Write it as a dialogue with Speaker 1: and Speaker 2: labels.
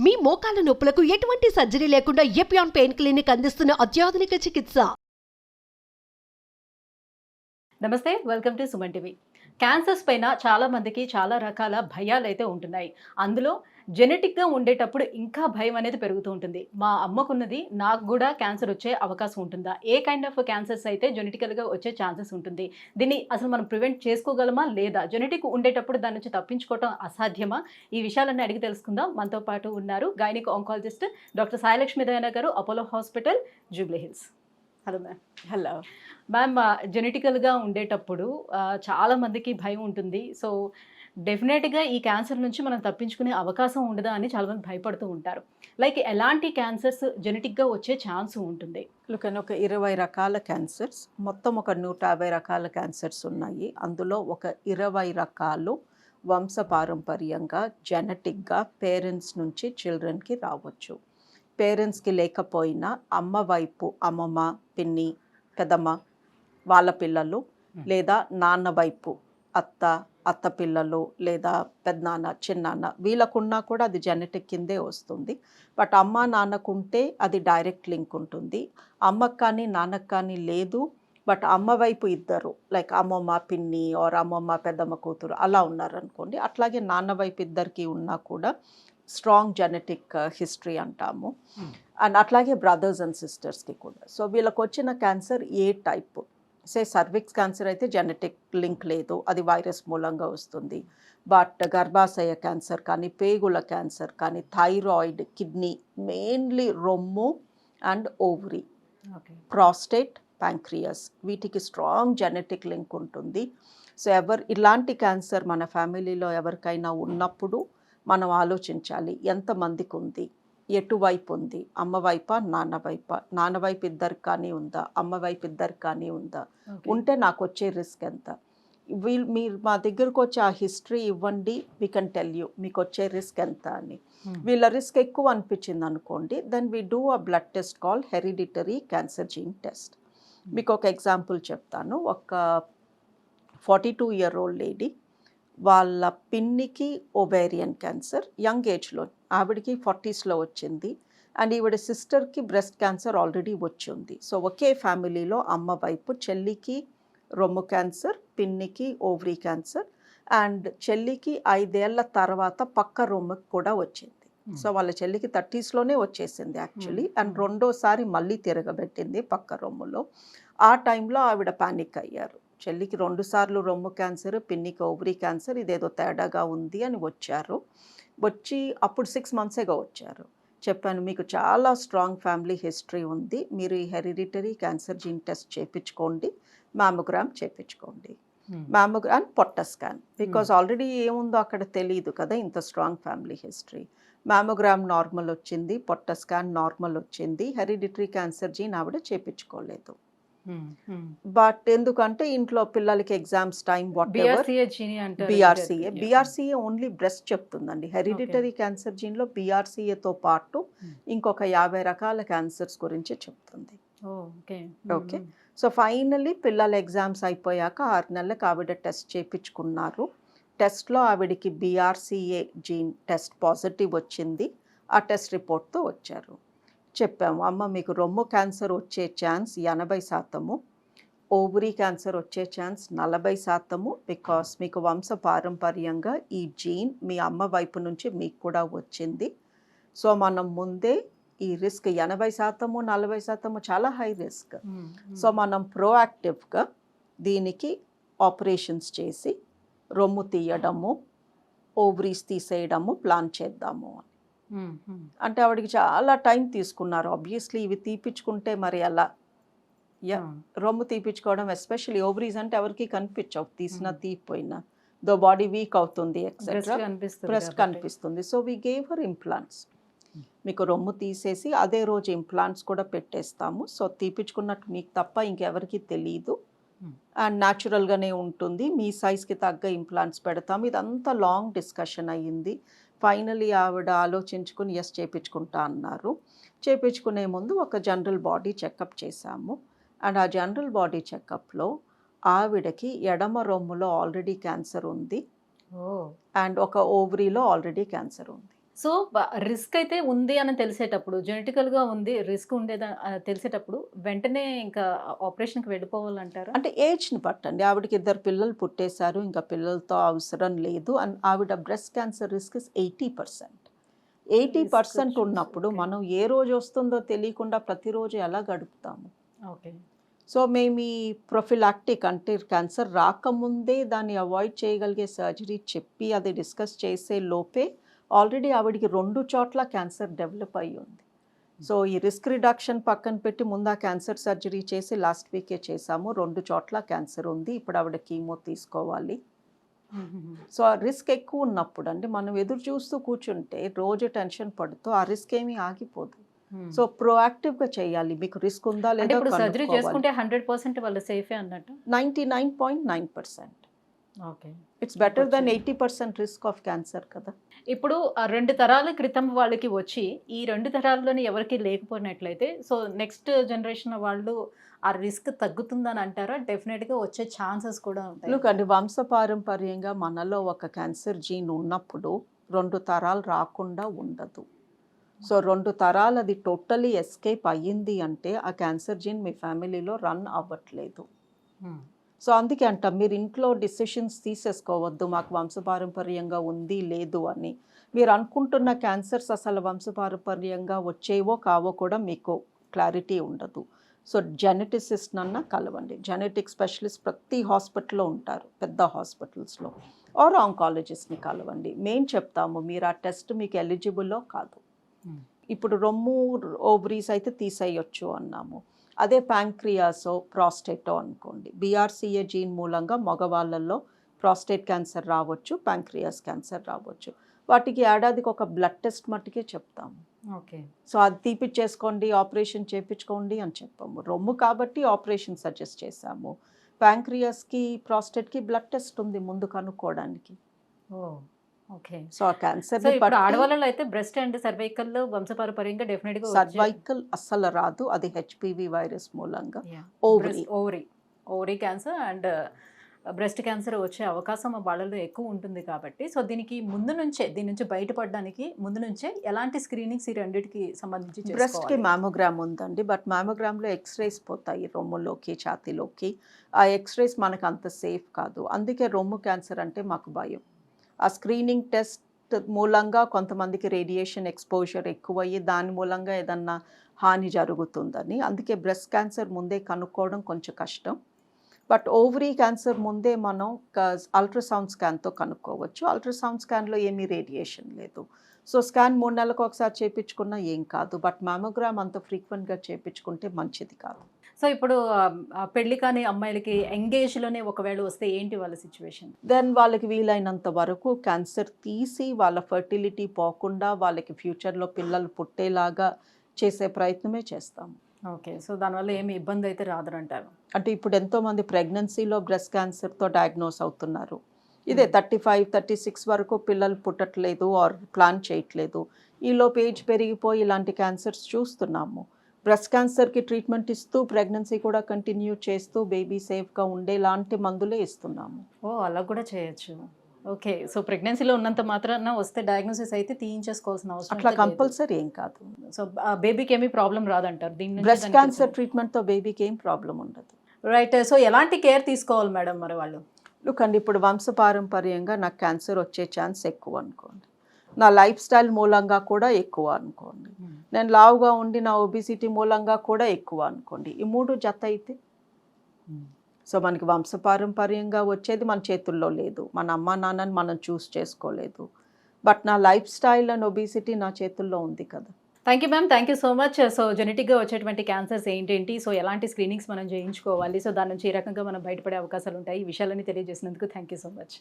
Speaker 1: మీ మోకాల నొప్పులకు ఎటువంటి సర్జరీ లేకుండా ఎపియాన్ పెయిన్ క్లినిక్ అందిస్తున్న అత్యాధునిక చికిత్స.
Speaker 2: నమస్తే, welcome to Suman TV. Cancers పైన చాలా మందికి చాలా రకాల భయాలు అయితే ఉంటున్నాయి. అందులో జెనెటిక్గా ఉండేటప్పుడు ఇంకా భయం అనేది పెరుగుతూ ఉంటుంది. మా అమ్మకున్నది, నాకు కూడా క్యాన్సర్ వచ్చే అవకాశం ఉంటుందా? ఏ కైండ్ ఆఫ్ క్యాన్సర్స్ అయితే జెనెటికల్గా వచ్చే ఛాన్సెస్ ఉంటుంది? దీన్ని అసలు మనం ప్రివెంట్ చేసుకోగలమా లేదా? జెనెటిక్ ఉండేటప్పుడు దాని నుంచి తప్పించుకోవడం అసాధ్యమా? ఈ విషయాలన్నీ అడిగి తెలుసుకుందాం. మనతో పాటు ఉన్నారు gynaec oncologist doctor Sailakshmi Dayana గారు, Apollo hospital, Jubilee Hills. Hello ma'am.
Speaker 3: Hello
Speaker 2: ma'am, జెనెటికల్గా ఉండేటప్పుడు చాలా మందికి భయం ఉంటుంది. సో డెఫినెట్గా ఈ క్యాన్సర్ నుంచి మనం తప్పించుకునే అవకాశం ఉండదా అని చాలామంది భయపడుతూ ఉంటారు. లైక్ ఎలాంటి క్యాన్సర్స్ జెనెటిక్గా వచ్చే ఛాన్స్ ఉంటుంది?
Speaker 3: లుకన్ ఒక 20 రకాల క్యాన్సర్స్, మొత్తం ఒక 150 రకాల క్యాన్సర్స్ ఉన్నాయి. అందులో ఒక 20 రకాలు వంశపారంపర్యంగా జెనెటిక్గా పేరెంట్స్ నుంచి చిల్డ్రన్కి రావచ్చు. పేరెంట్స్కి లేకపోయినా అమ్మ వైపు అమ్మమ్మ, పిన్ని, పెదమ్మ వాళ్ళ పిల్లలు, లేదా నాన్న వైపు అత్త పిల్లలు, లేదా పెద్దనాన్న, చిన్నాన్న వీళ్ళకున్నా కూడా అది జెనెటిక్ కిందే వస్తుంది. బట్ అమ్మ నాన్నకుంటే అది డైరెక్ట్ లింక్ ఉంటుంది. అమ్మకు కానీ నాన్నకు కానీ లేదు, బట్ అమ్మ వైపు ఇద్దరు, లైక్ అమ్మమ్మ పిన్ని ఆర్ అమ్మమ్మ పెద్దమ్మ కూతురు అలా ఉన్నారనుకోండి. అట్లాగే నాన్న వైపు ఇద్దరికి ఉన్నా కూడా స్ట్రాంగ్ జెనెటిక్ హిస్టరీ అంటాము. అండ్ అట్లాగే బ్రదర్స్ అండ్ సిస్టర్స్కి కూడా. సో వీళ్ళకి వచ్చిన క్యాన్సర్ ఏ టైప్, సర్విక్స్ క్యాన్సర్ అయితే జెనెటిక్ లింక్ లేదు, అది వైరస్ మూలంగా వస్తుంది. బట్ గర్భాశయ క్యాన్సర్ కానీ, పేగుల క్యాన్సర్ కానీ, థైరాయిడ్, కిడ్నీ, మెయిన్లీ రొమ్ము అండ్ ఓవరీ, ప్రాస్టేట్, ప్యాంక్రియాస్, వీటికి స్ట్రాంగ్ జెనెటిక్ లింక్ ఉంటుంది. సో ఇలాంటి క్యాన్సర్ మన ఫ్యామిలీలో ఎవరికైనా ఉన్నప్పుడు మనం ఆలోచించాలి, ఎంతమందికి ఉంది, ఎటువైపు ఉంది, అమ్మ వైపా నాన్న వైపా, నాన్న వైపు ఇద్దరికి కానీ ఉందా, అమ్మ వైపు ఇద్దరికి కానీ ఉందా, ఉంటే నాకు వచ్చే రిస్క్ ఎంత. మీరు మా దగ్గరకు వచ్చి ఆ హిస్టరీ ఇవ్వండి, వీ కెన్ టెల్ యూ మీకు వచ్చే రిస్క్ ఎంత అని. వీళ్ళ రిస్క్ ఎక్కువ అనిపించింది అనుకోండి, then we do a blood test call hereditary cancer gene test. మీకు ఒక ఎగ్జాంపుల్ చెప్తాను. ఒక 42-year-old లేడీ, వాళ్ళ పిన్నికి ఓవేరియన్ క్యాన్సర్ యంగ్ ఏజ్లో, ఆవిడకి 40sలో వచ్చింది. అండ్ ఈవిడ సిస్టర్కి బ్రెస్ట్ క్యాన్సర్ ఆల్రెడీ వచ్చింది. సో ఒకే ఫ్యామిలీలో అమ్మ వైపు చెల్లికి రొమ్ము క్యాన్సర్, పిన్నికి ఓవరీ క్యాన్సర్, అండ్ చెల్లికి 5 ఏళ్ల తర్వాత పక్క రొమ్ముకి కూడా వచ్చింది. సో వాళ్ళ చెల్లికి 30sలోనే వచ్చేసింది యాక్చువల్లీ, అండ్ రెండోసారి మళ్ళీ తిరగబెట్టింది పక్క రొమ్ములో. ఆ టైంలో ఆవిడ పానిక్ అయ్యారు. చెల్లికి 2 సార్లు రొమ్ము క్యాన్సర్, పిన్నికి ఓవరీ క్యాన్సర్, ఇదేదో తేడాగా ఉంది అని వచ్చారు. వచ్చి అప్పుడు 6 monthsగా వచ్చారు. చెప్పాను, మీకు చాలా స్ట్రాంగ్ ఫ్యామిలీ హిస్టరీ ఉంది, మీరు ఈ హెరిడిటరీ క్యాన్సర్ జీన్ టెస్ట్ చేయించుకోండి, మ్యామోగ్రామ్ చేయించుకోండి. మ్యామోగ్రామ్ పొట్ట స్కాన్, బికాజ్ ఆల్రెడీ ఏముందో అక్కడ తెలియదు కదా, ఇంత strong family history. Mammogram normal వచ్చింది, పొట్ట స్కాన్ నార్మల్ వచ్చింది, హెరిడిటరీ క్యాన్సర్ జీన్ ఆవిడ చేయించుకోలేదు. బట్ ఎందుకంటే ఇంట్లో పిల్లలకి exams time, BRCA only breast చెప్తుందండి. హెరిడిటరీ క్యాన్సర్ జీన్లో బీఆర్సీఏతో పాటు ఇంకొక 50 రకాల క్యాన్సర్స్ గురించి చెప్తుంది. ఓకే, సో ఫైనల్లీ పిల్లల ఎగ్జామ్స్ అయిపోయాక 6 నెలలకు ఆవిడ టెస్ట్ చేయించుకున్నారు. టెస్ట్లో ఆవిడకి బీఆర్సీఏ జీన్ టెస్ట్ పాజిటివ్ వచ్చింది. ఆ టెస్ట్ రిపోర్ట్తో వచ్చారు. చెప్పాము, అమ్మ మీకు రొమ్ము క్యాన్సర్ వచ్చే ఛాన్స్ 80%, ఓవరీ క్యాన్సర్ వచ్చే ఛాన్స్ 40%, బికాస్ మీకు వంశ పారంపర్యంగా ఈ జీన్ మీ అమ్మ వైపు నుంచి మీకు కూడా వచ్చింది. సో మనం ముందే ఈ రిస్క్ 80%, 40% చాలా హై రిస్క్. సో మనం ప్రోయాక్టివ్గా దీనికి ఆపరేషన్స్ చేసి రొమ్ము తీయడము, ఓవరీస్ తీసేయడము ప్లాన్ చేద్దాము. అంటే ఆవిడకి చాలా టైం తీసుకున్నారు. ఆబ్వియస్లీ ఇవి తీపించుకుంటే మరి ఎలా, రొమ్ము తీపించుకోవడం, ఎస్పెషల్లీ ఓవరీస్ అంటే ఎవరికి కనిపించవు, తీసినా తీపోయినా, దో బాడీ వీక్ అవుతుంది, ఎక్సెట్రా, బ్రెస్ట్ కనిపిస్తుంది. So we gave her implants. మీకు రొమ్ము తీసేసి అదే రోజు ఇంప్లాంట్స్ కూడా పెట్టేస్తాము. సో తీపించుకున్నట్టు మీకు తప్ప ఇంకెవరికి తెలియదు, అండ్ న్యాచురల్గానే ఉంటుంది. మీ సైజ్కి తగ్గ ఇంప్లాంట్స్ పెడతాము. ఇదంతా లాంగ్ డిస్కషన్ అయ్యింది. ఫైనలీ ఆవిడ ఆలోచించుకుని ఎస్ చేయించుకుంటా అన్నారు. చేయించుకునే ముందు ఒక జనరల్ బాడీ చెకప్ చేశాము. అండ్ ఆ జనరల్ బాడీ చెకప్లో ఆవిడకి ఎడమ రొమ్ములో ఆల్రెడీ క్యాన్సర్ ఉంది, అండ్ ఒక ఓవరీలో ఆల్రెడీ క్యాన్సర్ ఉంది.
Speaker 2: సో రిస్క్ అయితే ఉంది అని తెలిసేటప్పుడు, జెనెటికల్గా ఉంది రిస్క్ ఉండేదా తెలిసేటప్పుడు వెంటనే ఇంకా ఆపరేషన్కి వెళ్ళిపోవాలంటారా?
Speaker 3: అంటే ఏజ్ని పట్టండి. ఆవిడకి 2 పిల్లలు పుట్టేశారు. ఇంకా పిల్లలతో అవసరం లేదు. అండ్ ఆవిడ బ్రెస్ట్ క్యాన్సర్ రిస్క్ 80%. 80% ఉన్నప్పుడు
Speaker 2: ఓకే.
Speaker 3: మనం ఏ రోజు వస్తుందో తెలియకుండా ప్రతిరోజు ఎలా గడుపుతాము?
Speaker 2: ఓకే.
Speaker 3: సో మేము ఈ ప్రొఫిలాక్టిక్ అంటే క్యాన్సర్ రాకముందే దాన్ని అవాయిడ్ చేయగలిగే సర్జరీ చెప్పి అది డిస్కస్ చేసే లోపే ఆల్రెడీ ఆవిడికి 2 చోట్ల క్యాన్సర్ డెవలప్ అయ్యి ఉంది. సో ఈ రిస్క్ రిడక్షన్ పక్కన పెట్టి ముందు ఆ క్యాన్సర్ సర్జరీ చేసి లాస్ట్ వీకే చేసాము. 2 చోట్ల క్యాన్సర్ ఉంది. ఇప్పుడు ఆవిడ కీమో తీసుకోవాలి. సో ఆ రిస్క్ ఎక్కువ ఉన్నప్పుడు అండి మనం ఎదురు చూస్తూ కూర్చుంటే రోజు టెన్షన్ పడుతూ ఆ రిస్క్ ఏమీ ఆగిపోదు. సో ప్రోయాక్టివ్గా చేయాలి. మీకు రిస్క్ ఉందా
Speaker 2: అంటే
Speaker 3: లేదా
Speaker 2: ఇప్పుడు సర్జరీ
Speaker 3: కనుక్కోవాలి.
Speaker 2: చేసుకుంటే 100% వాళ్ళు సేఫే అన్నట్టు?
Speaker 3: 99.9%.
Speaker 2: Okay.
Speaker 3: It's better than 80% risk of cancer కదా.
Speaker 2: ఇప్పుడు ఆ 2 తరాల క్రితం వాళ్ళకి వచ్చి ఈ 2 తరాల్లోని ఎవరికి లేకపోయినట్లయితే సో నెక్స్ట్ జనరేషన్ వాళ్ళు ఆ రిస్క్ తగ్గుతుందని అంటారా? డెఫినెట్గా వచ్చే ఛాన్సెస్ కూడా ఉంటాయి.
Speaker 3: ఎందుకంటే వంశపారంపర్యంగా మనలో ఒక క్యాన్సర్ జీన్ ఉన్నప్పుడు 2 తరాలు రాకుండా ఉండదు. సో 2 తరాలు అది టోటలీ ఎస్కేప్ అయ్యింది అంటే ఆ క్యాన్సర్ జీన్ మీ ఫ్యామిలీలో రన్ అవ్వట్లేదు. సో అందుకే అంటాం మీరు ఇంట్లో డిసిషన్స్ తీసేసుకోవద్దు మాకు వంశపారంపర్యంగా ఉంది లేదు అని. మీరు అనుకుంటున్న క్యాన్సర్స్ అసలు వంశపారంపర్యంగా వచ్చేవో కావో కూడా మీకు క్లారిటీ ఉండదు. సో జెనెటిసిస్ట్ నన్నా కలవండి. జెనెటిక్ స్పెషలిస్ట్ ప్రతి హాస్పిటల్లో ఉంటారు, పెద్ద హాస్పిటల్స్లో. ఆర్ ఆంకాలజిస్ట్ని కలవండి. మేము చెప్తాము మీరు ఆ టెస్ట్ మీకు ఎలిజిబుల్లో కాదు. ఇప్పుడు రొమ్ము ఓవరీస్ అయితే తీసేయొచ్చు అన్నాము. అదే ప్యాంక్రియాసో ప్రాస్టేటో అనుకోండి, BRCA జీన్ మూలంగా మగవాళ్ళల్లో ప్రాస్టేట్ క్యాన్సర్ రావచ్చు, ప్యాంక్రియాస్ క్యాన్సర్ రావచ్చు. వాటికి ఏడాదికి ఒక బ్లడ్ టెస్ట్ మట్టుకే చెప్తాము.
Speaker 2: ఓకే.
Speaker 3: సో అది తీపిచ్చేసుకోండి ఆపరేషన్ చేయించుకోండి అని చెప్పాము. రొమ్ము కాబట్టి ఆపరేషన్ సజెస్ట్ చేశాము. ప్యాంక్రియాస్కి ప్రాస్టేట్కి బ్లడ్ టెస్ట్ ఉంది ముందు కనుక్కోవడానికి.
Speaker 2: ఓకే.
Speaker 3: సో ఆ క్యాన్సర్
Speaker 2: సో ఇప్పుడు ఆడవాళ్ళలో అయితే బ్రెస్ట్ అండ్ సర్వైకల్ వంశపారంపర్యంగా డెఫినెట్గా
Speaker 3: సర్వైకల్ అస్సలు రాదు, అది HPV వైరస్ మూలంగా. Ovary
Speaker 2: ovary cancer and breast cancer వచ్చే అవకాశం వాళ్ళలో ఎక్కువ ఉంటుంది కాబట్టి సో దీనికి ముందు నుంచే దీని నుంచి బయటపడడానికి ముందు నుంచే ఎలాంటి స్క్రీనింగ్స్ ఈ రెండింటికి సంబంధించి
Speaker 3: బ్రెస్ట్కి మ్యామోగ్రామ్ ఉందండి. బట్ మ్యామోగ్రామ్లో ఎక్స్రేస్ పోతాయి రొమ్ములోకి ఛాతీలోకి. ఆ ఎక్స్రేస్ మనకు అంత సేఫ్ కాదు. అందుకే రొమ్ము క్యాన్సర్ అంటే మాకు భయం. ఆ స్క్రీనింగ్ టెస్ట్ మూలంగా కొంతమందికి రేడియేషన్ ఎక్స్పోజర్ ఎక్కువయ్యి దాని మూలంగా ఏదన్నా హాని జరుగుతుందని. అందుకే బ్రెస్ట్ క్యాన్సర్ ముందే కనుక్కోవడం కొంచెం కష్టం. బట్ ఓవరీ క్యాన్సర్ ముందే మనం అల్ట్రాసౌండ్ స్కాన్తో కనుక్కోవచ్చు. అల్ట్రాసౌండ్ స్కాన్లో ఏమీ రేడియేషన్ లేదు. సో స్కాన్ 3 నెలలకు ఒకసారి చేయించుకున్నా ఏం కాదు. బట్ మ్యామోగ్రామ్ అంత ఫ్రీక్వెంట్గా చేయించుకుంటే మంచిది కాదు.
Speaker 2: సో ఇప్పుడు పెళ్లి కాని అమ్మాయిలకి ఎంగేజ్లోనే ఒకవేళ వస్తే ఏంటి వాళ్ళ సిచ్యువేషన్?
Speaker 3: దెన్ వాళ్ళకి వీలైనంత వరకు క్యాన్సర్ తీసి వాళ్ళ ఫర్టిలిటీ పోకుండా వాళ్ళకి ఫ్యూచర్లో పిల్లలు పుట్టేలాగా చేసే ప్రయత్నమే చేస్తాము.
Speaker 2: ఓకే. సో దానివల్ల ఏమి ఇబ్బంది అయితే రాదంటారు?
Speaker 3: అంటే ఇప్పుడు ఎంతోమంది ప్రెగ్నెన్సీలో బ్రెస్ట్ క్యాన్సర్తో డయాగ్నోస్ అవుతున్నారు. ఇదే 35, 36 వరకు పిల్లలు పుట్టట్లేదు ఆర్ ప్లాన్ చేయట్లేదు. ఈలోపు ఏజ్ పెరిగిపోయి ఇలాంటి క్యాన్సర్స్ చూస్తున్నాము. బ్రెస్ట్ క్యాన్సర్కి ట్రీట్మెంట్ ఇస్తూ ప్రెగ్నెన్సీ కూడా కంటిన్యూ చేస్తూ బేబీ సేఫ్గా ఉండేలాంటి మందులే ఇస్తున్నాము.
Speaker 2: అలా కూడా చేయొచ్చు. ఓకే. సో ప్రెగ్నెన్సీలో ఉన్నంత మాత్రాన వస్తే డయాగ్నోసిస్ అయితే తీయించేసుకోవాల్సిన అవసరం
Speaker 3: అట్లా కంపల్సరీ ఏం కాదు.
Speaker 2: సో బేబీకి ఏమీ ప్రాబ్లం రాదంటారు దీని
Speaker 3: బ్రెస్ట్ క్యాన్సర్ ట్రీట్మెంట్తో బేబీకి ఏం ప్రాబ్లం ఉండదు.
Speaker 2: రైట్. సో ఎలాంటి కేర్ తీసుకోవాలి మేడం మరి వాళ్ళు?
Speaker 3: లుకండి ఇప్పుడు వంశపారంపర్యంగా నాకు క్యాన్సర్ వచ్చే ఛాన్స్ ఎక్కువ అనుకోండి, నా లైఫ్ స్టైల్ మూలంగా కూడా ఎక్కువ అనుకోండి, నేను లావుగా ఉండి నా ఒబిసిటీ మూలంగా కూడా ఎక్కువ అనుకోండి. ఈ 3 జత అయితే సో మనకి వంశపారంపర్యంగా వచ్చేది మన చేతుల్లో లేదు. మన అమ్మ నాన్నని మనం చూస్ చేసుకోలేదు. బట్ నా లైఫ్ స్టైల్ అండ్ ఒబిసిటీ నా చేతుల్లో ఉంది కదా.
Speaker 2: Thank you ma'am. Thank you so much. So జెనెటిక్గా వచ్చేటువంటి క్యాన్సర్స్ ఏంటేంటి, సో ఎలాంటి స్క్రీనింగ్స్ మనం చేయించుకోవాలి, సో దాని నుంచి ఏ రకంగా మనం బయటపడే అవకాశాలు ఉంటాయి, ఈ విషయాలన్నీ తెలియజేసినందుకు థ్యాంక్ యూ సో మచ్.